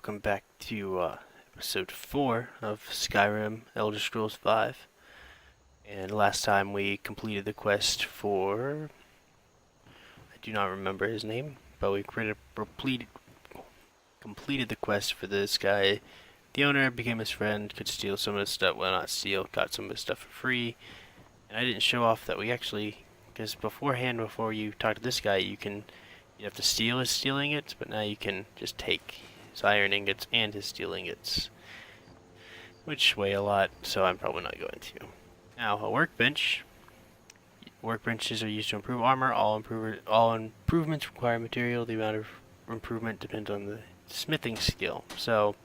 welcome back to episode 4 of Skyrim Elder Scrolls 5. And last time we completed the quest for... I do not remember his name, but we completed the quest for this guy. The owner became his friend, could steal some of his stuff, well not steal, got some of his stuff for free. And I didn't show off that we actually, because beforehand, before you talk to this guy, you have to steal his steel ingots, but now you can just take his iron ingots and his steel ingots, which weigh a lot, so I'm probably not going to. Now, a workbench. Workbenches are used to improve armor. All improvements require material. The amount of improvement depends on the smithing skill. So,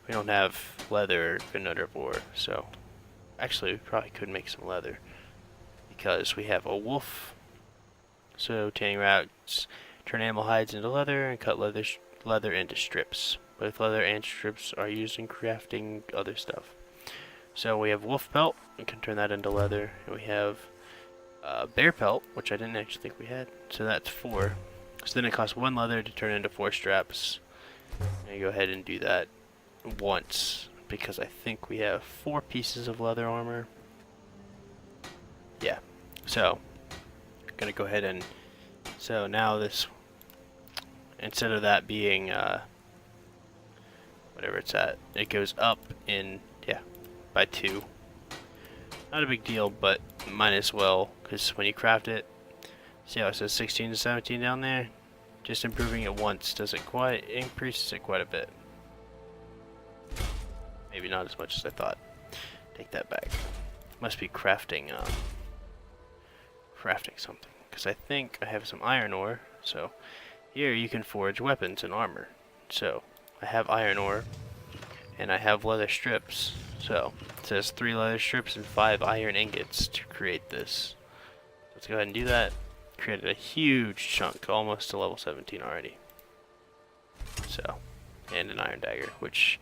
we don't have leather or another ore, so actually we probably could make some leather, because we have a wolf. So, tanning rats turn animal hides into leather and cut leather into strips. Both leather and strips are used in crafting other stuff. So we have wolf pelt, we can turn that into leather, and we have bear pelt, which I didn't actually think we had, so that's 4. So then it costs 1 leather to turn into 4 straps. And go ahead and do that once, because I think we have 4 pieces of leather armor. Yeah, so I'm gonna go ahead and, so now this, instead of that being whatever it's at, it goes up in, yeah, by 2. Not a big deal, but might as well, because when you craft it, see how it says 16 to 17 down there? Just improving it once increases it quite a bit. Maybe not as much as I thought. Take that back. Must be crafting something, because I think I have some iron ore. So here you can forge weapons and armor. So I have iron ore and I have leather strips. So it says 3 leather strips and 5 iron ingots to create this. Let's go ahead and do that. Created a huge chunk, almost to level 17 already. So, and an iron dagger, which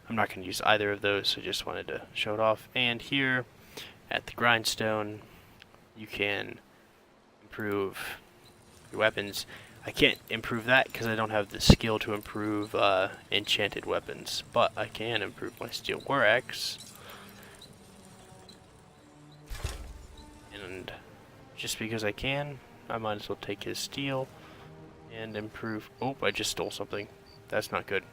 I'm not going to use either of those, so just wanted to show it off. And here at the grindstone, you can improve your weapons. I can't improve that because I don't have the skill to improve enchanted weapons, but I can improve my steel war axe. And just because I can, I might as well take his steel and improve. Oh, I just stole something. That's not good.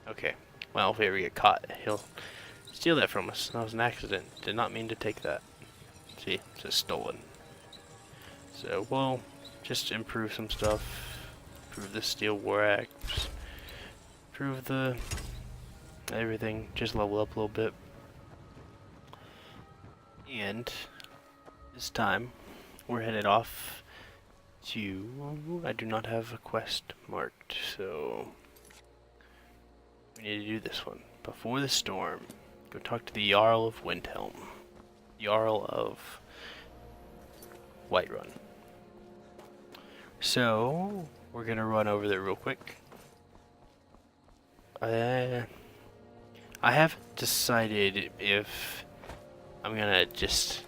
Okay, well, if we ever get caught, he'll steal that from us. That was an accident. Did not mean to take that. See, it says stolen. So we'll just improve some stuff. Improve the steel war axe. Improve the everything. Just level up a little bit. And this time we're headed off to, I do not have a quest marked, so we need to do this one. Before the storm, go talk to the Jarl of Windhelm. Jarl of Whiterun. So we're gonna run over there real quick. I haven't decided if I'm gonna just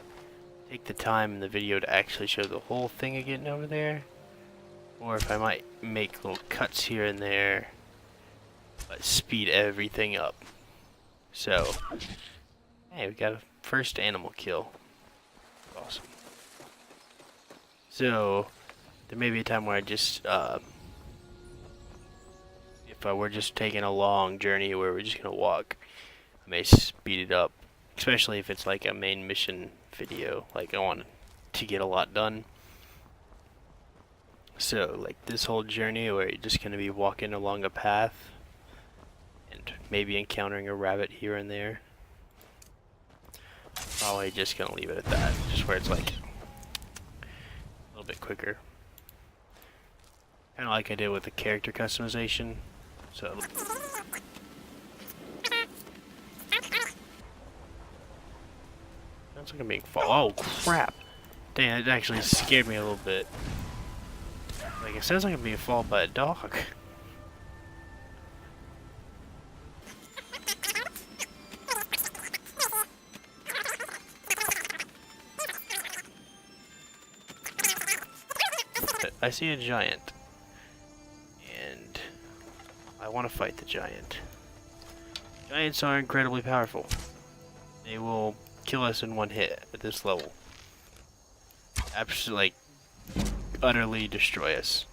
take the time in the video to actually show the whole thing of getting over there, or if I might make little cuts here and there, but speed everything up. So, hey, we got a first animal kill. Awesome. So, there may be a time where I just, if we're just taking a long journey where we're just gonna walk, I may speed it up, especially if it's like a main mission video, like I want to get a lot done. So, like this whole journey where you're just gonna be walking along a path and maybe encountering a rabbit here and there, probably just gonna leave it at that, just where it's like a little bit quicker. Kind of like I did with the character customization. So sounds like I'm being oh crap! Dang, it actually scared me a little bit. Like, it sounds like I'm being followed by a dog. I see a giant. And I want to fight the giant. Giants are incredibly powerful. They will kill us in one hit at this level. Absolutely, like, utterly destroy us.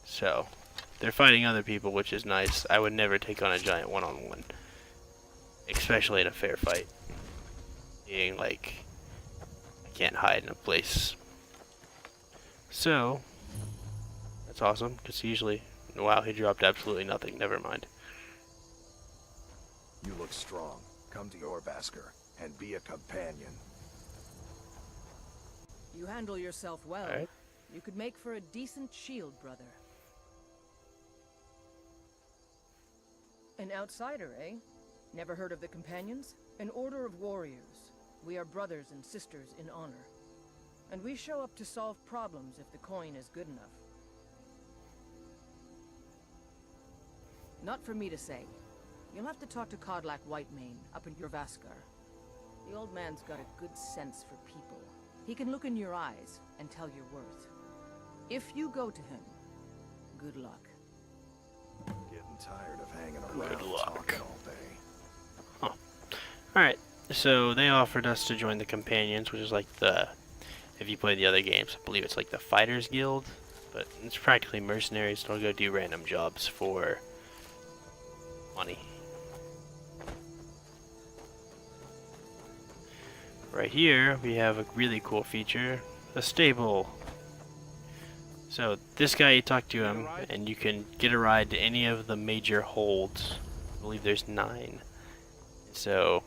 So, they're fighting other people, which is nice. I would never take on a giant one-on-one. Especially in a fair fight. Being like, I can't hide in a place. So, that's awesome, because usually, wow, he dropped absolutely nothing, never mind. You look strong. Come to Jorvaskr and be a companion. You handle yourself well. Alright. You could make for a decent shield, brother. An outsider, eh? Never heard of the Companions? An order of warriors. We are brothers and sisters in honor. And we show up to solve problems if the coin is good enough. Not for me to say. You'll have to talk to Kodlak Whitemane up in Jorvaskr. The old man's got a good sense for people. He can look in your eyes and tell your worth. If you go to him, good luck. Getting tired of hanging around Good luck. talking all day. Huh. Alright, so they offered us to join the Companions, which is like the, if you play the other games, I believe it's like the Fighters Guild, but it's practically mercenaries, so I'll go do random jobs for money. Right here, we have a really cool feature, a stable. So this guy, you talk to him, and you can get a ride to any of the major holds. I believe there's 9. So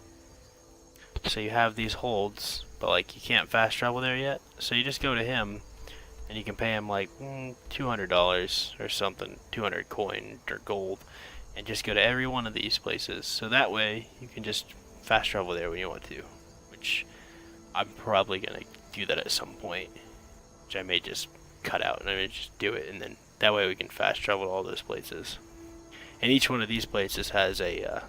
you have these holds, but like you can't fast travel there yet. So you just go to him, and you can pay him like $200 or something, 200 coin or gold, and just go to every one of these places. So that way you can just fast travel there when you want to, which I'm probably gonna do that at some point, which I may just cut out and I may just do it, and then that way we can fast travel to all those places. And each one of these places has a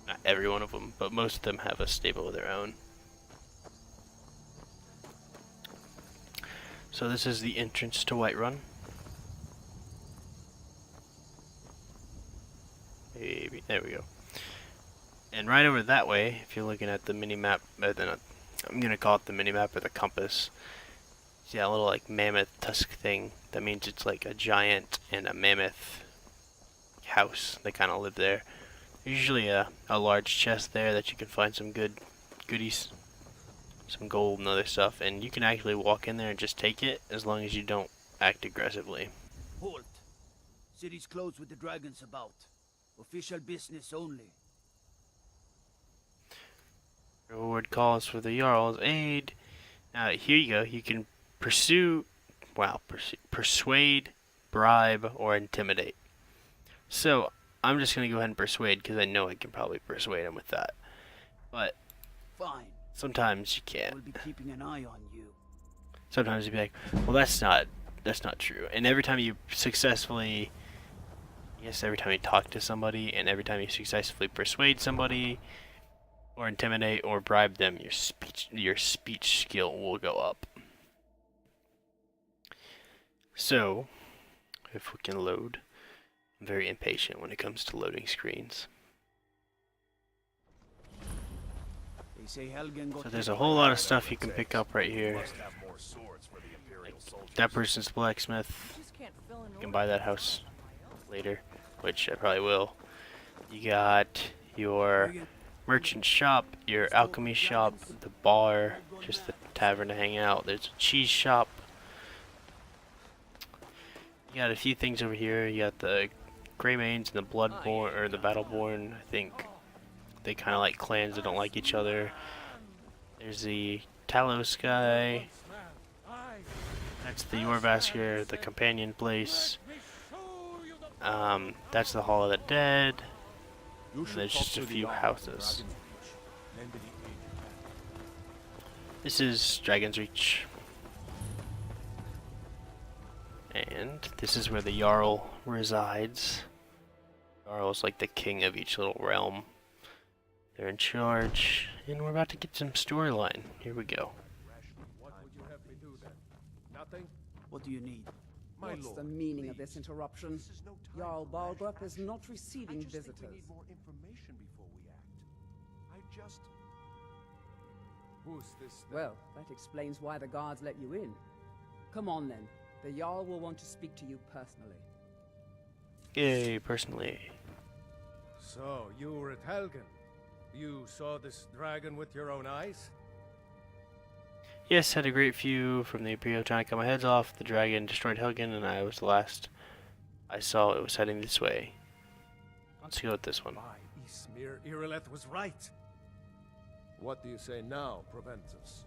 not every one of them, but most of them have a stable of their own. So this is the entrance to Whiterun. Maybe there we go. And right over that way, if you're looking at the mini map, I'm gonna call it the mini map or the compass. See that little like mammoth tusk thing? That means it's like a giant and a mammoth house. They kind of live there. There's usually a large chest there that you can find some good goodies, some gold and other stuff, and you can actually walk in there and just take it as long as you don't act aggressively. Halt! City's closed with the dragons about. Official business only. Reward calls for the Jarl's aid. Now here you go. You can persuade, bribe, or intimidate. So I'm just gonna go ahead and persuade because I know I can probably persuade him with that. But Fine. sometimes you I can't. will be keeping an eye on you. Sometimes you'd be like, well, that's not true. And every time you successfully, every time you talk to somebody, and every time you successfully persuade somebody, or intimidate, or bribe them, your speech skill will go up. So, if we can load, I'm very impatient when it comes to loading screens. They say Helgen got So there's a whole lot of stuff you can pick up right here. Must have more swords for the Imperial soldiers. That person's blacksmith. Just can't fill an You can order buy that on house my own. later, which I probably will. You got your merchant shop, your alchemy shop, the bar, just the tavern to hang out. There's a cheese shop. You got a few things over here. You got the Greymanes and the Bloodborne, or the Battleborn. I think they kind of like clans that don't like each other. There's the Talos guy. That's the Jorvaskr, the companion place. That's the Hall of the Dead. And there's just a few houses. This is Dragon's Reach. And this is where the Jarl resides. Jarl is like the king of each little realm. They're in charge, and we're about to get some storyline. Here we go. What would you have me do then? Nothing? What do you need? My What's lord, the meaning of please. this interruption? This is no time Jarl for rash Balgruuf is action. not receiving I just visitors. think we need more information before we act. Who's this then? Well, that explains why the guards let you in. Come on then. The Jarl will want to speak to you personally. Yay, personally. So, you were at Helgen. You saw this dragon with your own eyes? Yes, had a great view from the Imperial trying to cut my heads off. The dragon destroyed Helgen, and I was the last I saw it was heading this way. Let's go with this one. By Ismir, Irileth was right. What do you say now, Proventus?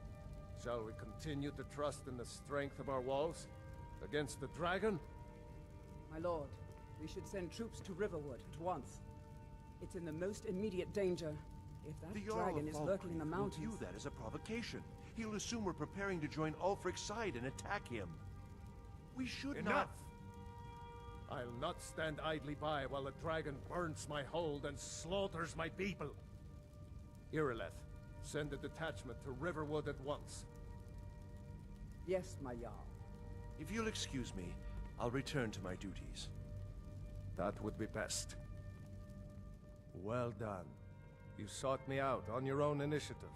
Shall we continue to trust in the strength of our walls? Against the dragon? My lord, we should send troops to Riverwood at once. It's in the most immediate danger. If that The Jarl dragon of is lurking in the Falkreath will mountains... view that as a provocation. He'll assume we're preparing to join Ulfric's side and attack him. We should Enough! I'll not stand idly by while the dragon burns my hold and slaughters my people. Irileth, send a detachment to Riverwood at once. Yes, my Jarl. If you'll excuse me, I'll return to my duties. That would be best. Well done. You sought me out on your own initiative.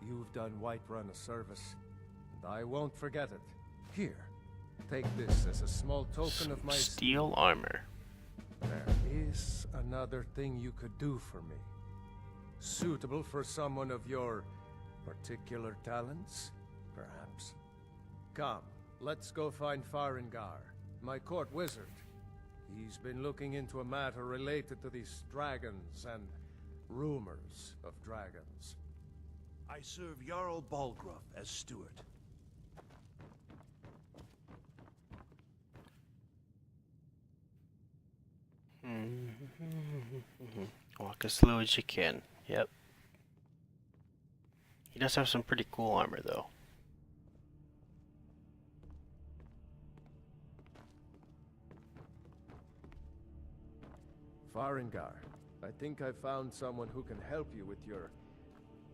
You've done Whiterun a service, and I won't forget it. Here, take this as a small token of my... Steel armor. There is another thing you could do for me. Suitable for someone of your particular talents, perhaps. Come, let's go find Farengar, my court wizard. He's been looking into a matter related to these dragons and rumors of dragons. I serve Jarl Balgruuf as steward. Walk as slow as you can. Yep. He does have some pretty cool armor, though. Farengar, I think I found someone who can help you with your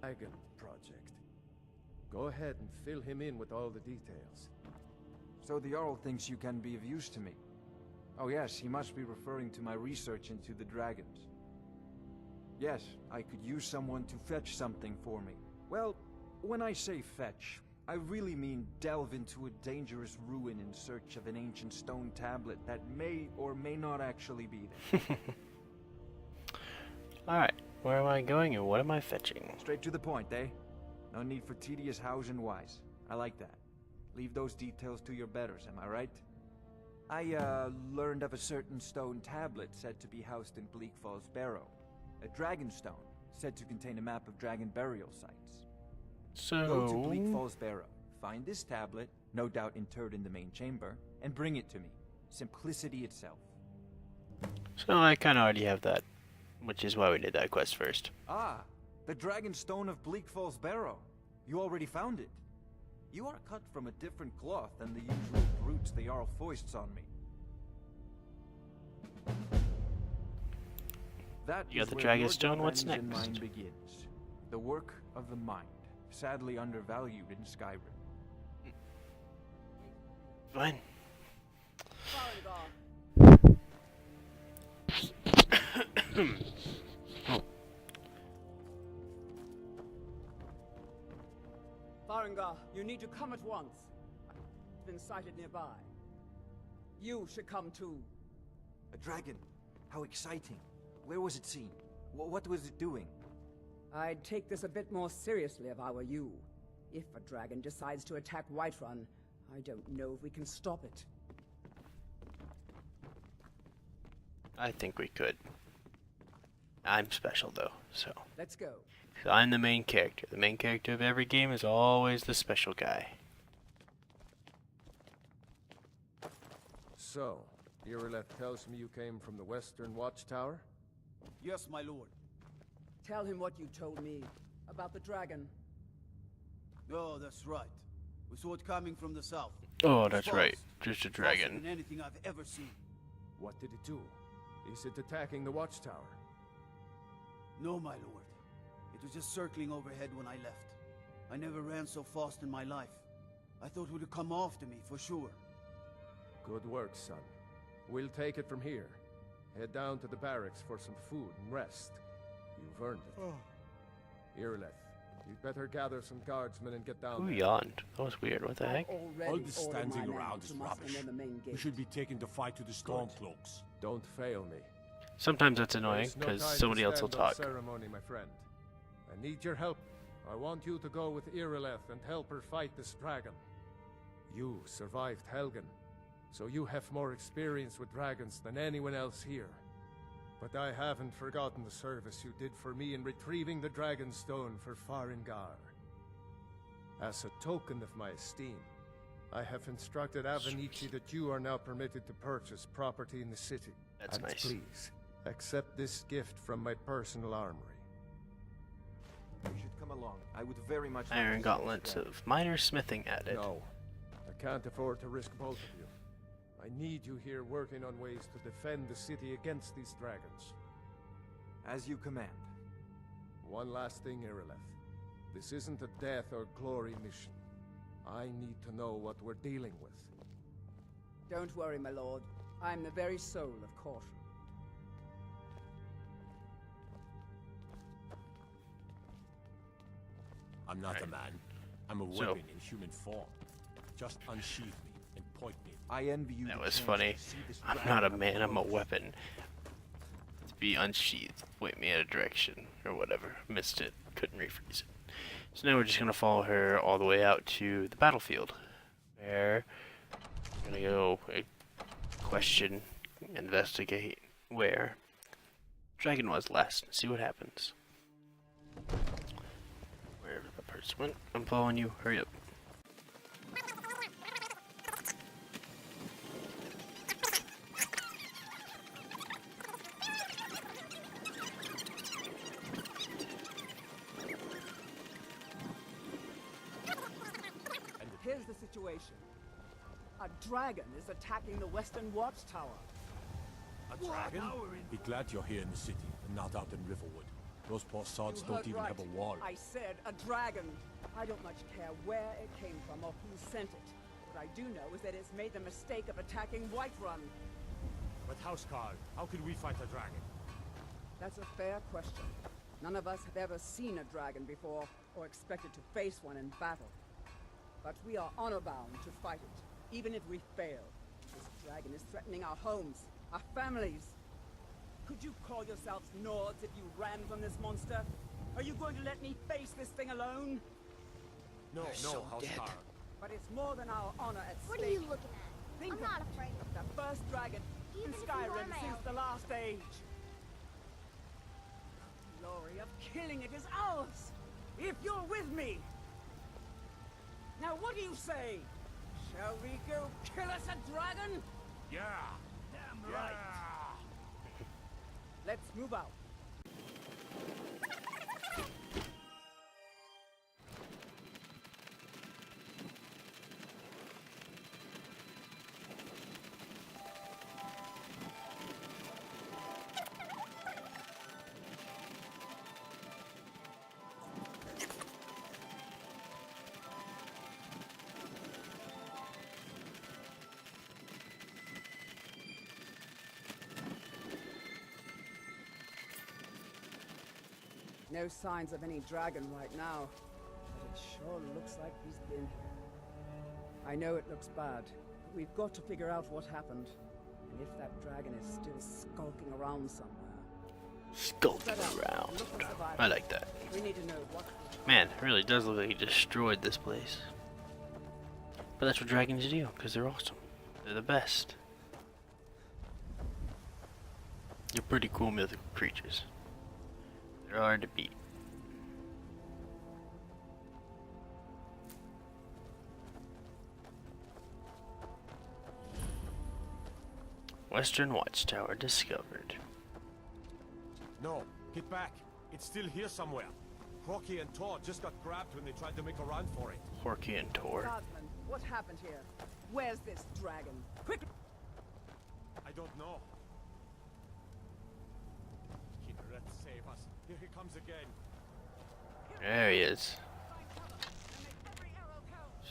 dragon project. Go ahead and fill him in with all the details. So the Jarl thinks you can be of use to me. Oh yes, he must be referring to my research into the dragons. Yes, I could use someone to fetch something for me. Well, when I say fetch, I really mean delve into a dangerous ruin in search of an ancient stone tablet that may or may not actually be there. Alright, where am I going and what am I fetching? Straight to the point, eh? No need for tedious hows and whys. I like that. Leave those details to your betters, am I right? I, learned of a certain stone tablet said to be housed in Bleak Falls Barrow. A dragon stone, said to contain a map of dragon burial sites. Go to Bleak So, Falls Barrow, find this tablet, no doubt interred in the main chamber, and bring it to me. Simplicity itself. I kind of already have that, which is why we did that quest first. Ah, the dragon stone of Bleak Falls Barrow. You already found it. You are cut from a different cloth than the usual brutes the Jarl foists on me. That You got is the where dragon your stone, what's revenge in next? mine begins. The work of the mind, sadly undervalued in Skyrim. Fine. Farengar, Farengar, you need to come at once. I've been sighted nearby. You should come too. A dragon. How exciting. Where was it seen? What was it doing? I'd take this a bit more seriously if I were you. If a dragon decides to attack Whiterun, I don't know if we can stop it. I think we could. I'm special though, so. Let's go. So I'm the main character. The main character of every game is always the special guy. So, Irileth tells me you came from the Western Watchtower? Yes, my lord. Tell him what you told me about the dragon. Oh, that's right. We saw it coming from the south. Oh, that's Fast. right. Just a Faster dragon. than anything I've ever seen. What did it do? Is it attacking the Watchtower? No, my lord. It was just circling overhead when I left. I never ran so fast in my life. I thought it would come after me, for sure. Good work, son. We'll take it from here. Head down to the barracks for some food and rest. You've earned it. Irileth, you'd better gather some guardsmen and get down Who there. yawned? That was weird. What the heck? All this standing around is rubbish. We should be taking the fight to the Stormcloaks. Don't fail me. Sometimes that's annoying There's no because time to somebody else will stand on talk. ceremony, my friend. I need your help. I want you to go with Irileth and help her fight this dragon. You survived Helgen, so you have more experience with dragons than anyone else here. But I haven't forgotten the service you did for me in retrieving the Dragon Stone for Farengar. As a token of my esteem, I have instructed Avenici that you are now permitted to purchase property in the city. That's And nice. please, accept this gift from my personal armory. You should come along. I would very much like Iron to see gauntlets this of minor smithing added. No, I can't afford to risk both of you. I need you here working on ways to defend the city against these dragons. As you command. One last thing, Irileth. This isn't a death or glory mission. I need to know what we're dealing with. Don't worry, my lord. I'm the very soul of caution. I'm not a man. I'm a So- weapon in human form. Just unsheath me and point me. I envy you. That the was chance funny. to see this I'm dragon not a up man, I'm a close. weapon. To be unsheathed, point me at a direction, or whatever. Missed it, couldn't rephrase it. So now we're just gonna follow her all the way out to the battlefield. Where we're gonna go question, investigate where Dragon was last, and see what happens. Wherever the person went, I'm following you, hurry up. Here's the situation. A dragon is attacking the Western Watchtower. A dragon? Be glad you're here in the city and not out in Riverwood. Those poor sods You don't heard even right. have a wall. I said a dragon. I don't much care where it came from or who sent it. What I do know is that it's made the mistake of attacking Whiterun. But Housecarl, how could we fight a dragon? That's a fair question. None of us have ever seen a dragon before, or expected to face one in battle. But we are honor-bound to fight it, even if we fail. This dragon is threatening our homes, our families. Could you call yourselves Nords if you ran from this monster? Are you going to let me face this thing alone? No, so Housecarl. But it's more than our honor at What stake. are you looking at? Think I'm of not it. afraid. The first dragon Even in if you are Skyrim my since ally. the last age. The glory of killing it is ours, if you're with me. Now what do you say? Shall we go kill us a dragon? Yeah! Damn Yeah! Let's move out. No signs of any dragon right now, but it sure looks like he's been here. I know it looks bad, but we've got to figure out what happened, and if that dragon is still skulking around somewhere. Skulking Set up. around. Look for survivors. I like that. We need to know what. Man, it really does look like he destroyed this place. But that's what dragons do, because they're awesome. They're the best. They're pretty cool mythical creatures. They're hard to beat. Western Watchtower discovered. No, get back. It's still here somewhere. Crocky and Tor just got grabbed when they tried to make a run for it. Horky and Tor. Guardsman, what happened here? Where's this dragon? Quickly! I don't know. Kinneret, save us. Here he comes again. There he is.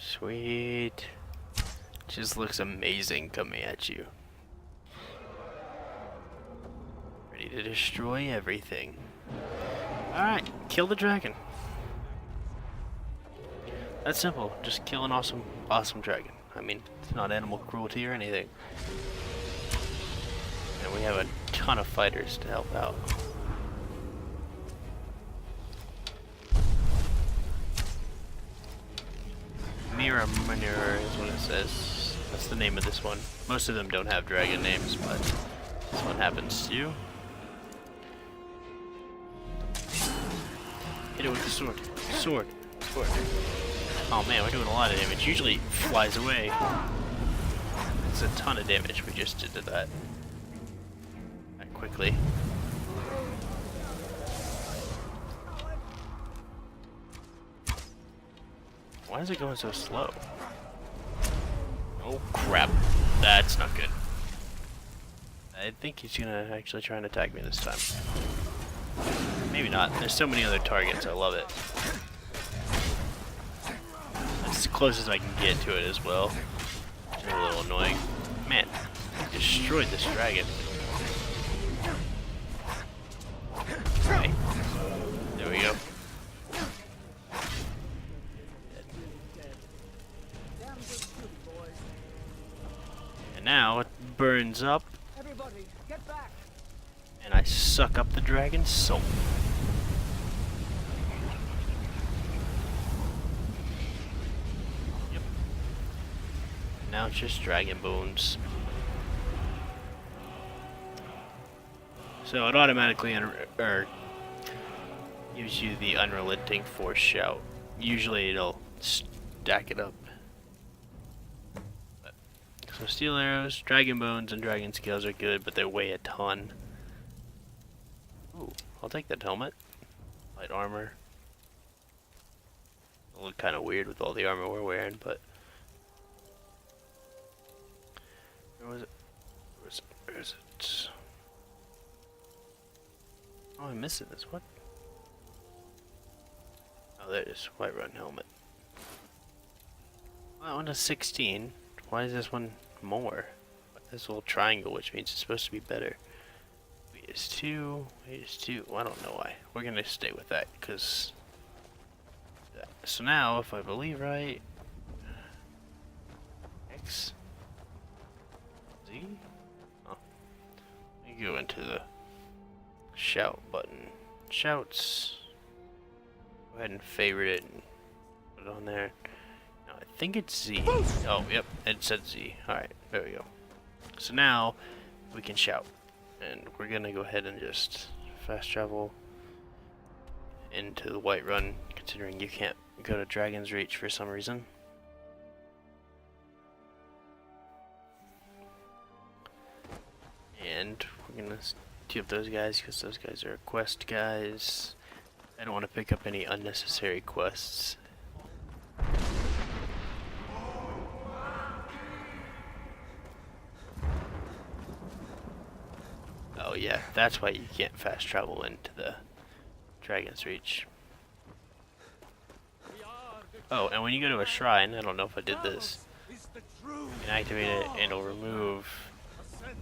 Sweet. Just looks amazing coming at you. Ready to destroy everything. Alright, kill the dragon. That's simple. Just kill an awesome dragon. I mean, it's not animal cruelty or anything. And we have a ton of fighters to help out. Mirror Manure is what it says. That's the name of this one. Most of them don't have dragon names, but this one happens to. Hit it with the sword. Sword. Sword. Oh man, we're doing a lot of damage. Usually it flies away. It's a ton of damage we just did to that. That quickly. Why is it going so slow? Oh crap. That's not good. I think he's gonna actually try and attack me this time. Maybe not. There's so many other targets. I love it. That's as close as I can get to it as well. Which is a little annoying. Man, he destroyed this dragon. Okay. There we go. And now it burns up. Everybody, get back! And I suck up the dragon's soul. Yep. Now it's just dragon bones. So it automatically gives you the unrelenting force shout. Usually it'll stack it up. So steel arrows, dragon bones, and dragon scales are good, but they weigh a ton. Ooh, I'll take that helmet. Light armor. It'll look kind of weird with all the armor we're wearing, but... Where was it? Where is it? Oh, I'm missing this. What? Oh, there it is. Whiterun helmet. Well, that one is 16. Why is this one more? This little triangle, which means it's supposed to be better. Weight is 2. Weight is 2. Well, I don't know why. We're gonna stay with that because. So now, if I believe right, X, Z. Oh, let me go into the shout button. Shouts. Go ahead and favorite it and put it on there. I think it's Z. Oh, yep, it said Z. Alright, there we go. So now we can shout. And we're gonna go ahead and just fast travel into the Whiterun, considering you can't go to Dragon's Reach for some reason. And we're gonna tee up those guys because those guys are quest guys. I don't want to pick up any unnecessary quests. Oh yeah, that's why you can't fast travel into the Dragon's Reach. Oh, and when you go to a shrine, I don't know if I did this, you can activate it and it'll remove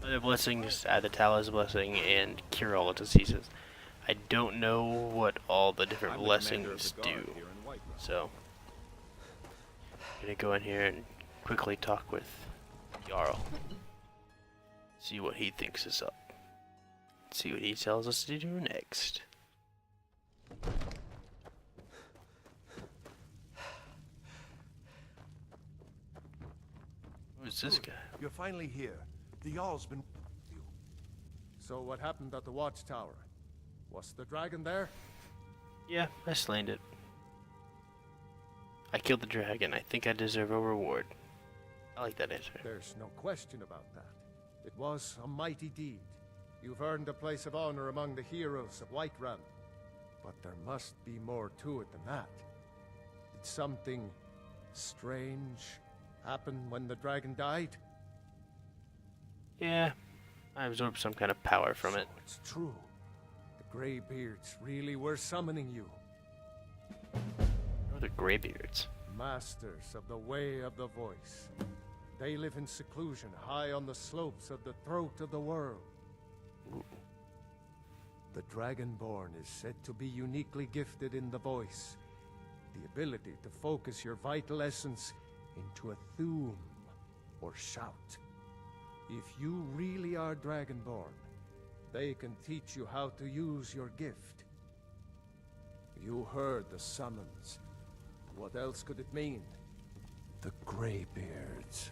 other blessings, add the Tala's blessing, and cure all diseases. I don't know what all the different blessings do, so I'm gonna go in here and quickly talk with Jarl. See what he thinks is up. See what he tells us to do next. Who's this guy? You're finally here. The Jarl's been... So what happened at the watchtower? Was the dragon there? Yeah, I slayed it. I killed the dragon. I think I deserve a reward. I like that answer. There's no question about that. It was a mighty deed. You've earned a place of honor among the heroes of Whiterun. But there must be more to it than that. Did something strange happen when the dragon died? Yeah, I absorbed some kind of power from it. So it's true. The Greybeards really were summoning you. Or the Greybeards. Masters of the Way of the Voice. They live in seclusion, high on the slopes of the throat of the world. The Dragonborn is said to be uniquely gifted in the voice, the ability to focus your vital essence into a thum, or shout. If you really are Dragonborn, they can teach you how to use your gift. You heard the summons. What else could it mean? The Greybeards.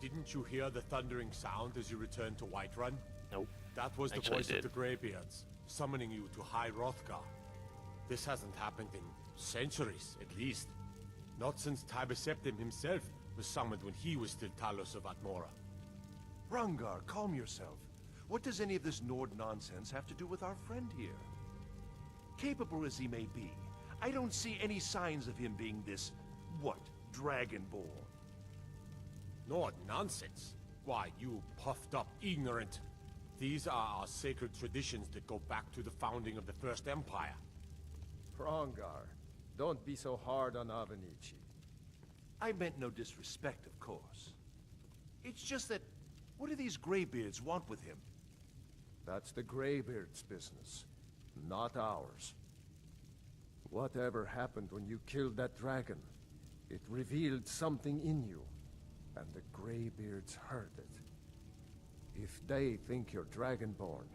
Didn't you hear the thundering sound as you returned to Whiterun? Nope. That was the Actually, I voice did. of the Greybeards, summoning you to High Hrothgar. This hasn't happened in centuries, at least. Not since Tiber Septim himself was summoned when he was still Talos of Atmora. Rungar, calm yourself. What does any of this Nord nonsense have to do with our friend here? Capable as he may be, I don't see any signs of him being this, what, Dragonborn. Nord nonsense? Why, you puffed up ignorant. These are our sacred traditions that go back to the founding of the First Empire. Hrongar, don't be so hard on Avenici. I meant no disrespect, of course. It's just that, what do these Greybeards want with him? That's the Greybeards' business, not ours. Whatever happened when you killed that dragon, it revealed something in you, and the Greybeards heard it. If they think you're Dragonborn,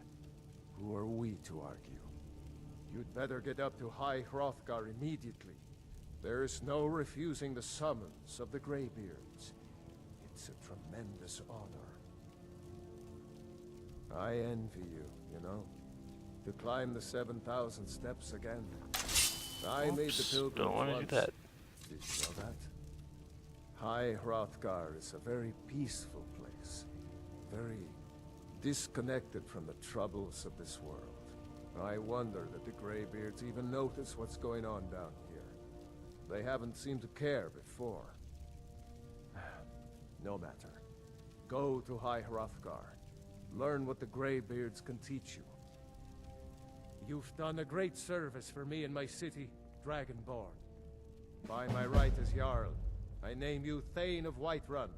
who are we to argue? You'd better get up to High Hrothgar immediately. There's no refusing the summons of the Greybeards. It's a tremendous honor. I envy you, you know, to climb the 7,000 steps again. I made the Oops, pilgrim don't want to once. do that. Did you know that? High Hrothgar is a very peaceful place. Very disconnected from the troubles of this world. I wonder that the Greybeards even notice what's going on down here. They haven't seemed to care before. No matter. Go to High Hrothgar. Learn what the Greybeards can teach you. You've done a great service for me and my city, Dragonborn. By my right as Jarl, I name you Thane of Whiterun.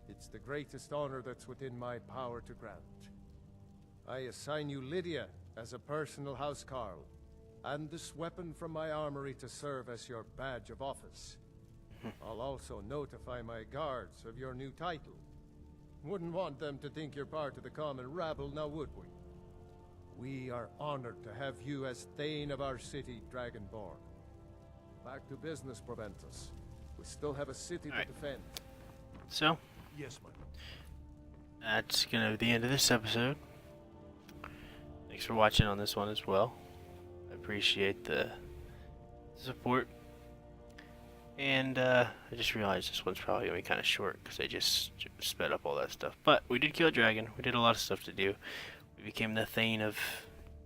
It's the greatest honor that's within my power to grant. I assign you Lydia as a personal housecarl, and this weapon from my armory to serve as your badge of office. I'll also notify my guards of your new title. Wouldn't want them to think you're part of the common rabble, now would we? We are honored to have you as Thane of our city, Dragonborn. Back to business, Proventus. We still have a city to defend. So, Yes, man. that's gonna be the end of this episode. Thanks for watching on this one as well. I appreciate the support. And I just realized this one's probably gonna be kind of short because I just sped up all that stuff. But we did kill a dragon. We did a lot of stuff to do. We became the Thane of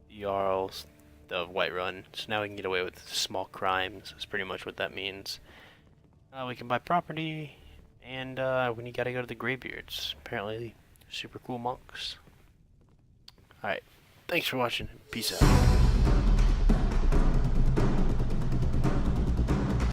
the Jarls of Whiterun. So now we can get away with small crimes. That's pretty much what that means. We can buy property, and we gotta go to the Greybeards. Apparently, super cool monks. Alright, thanks for watching. Peace out.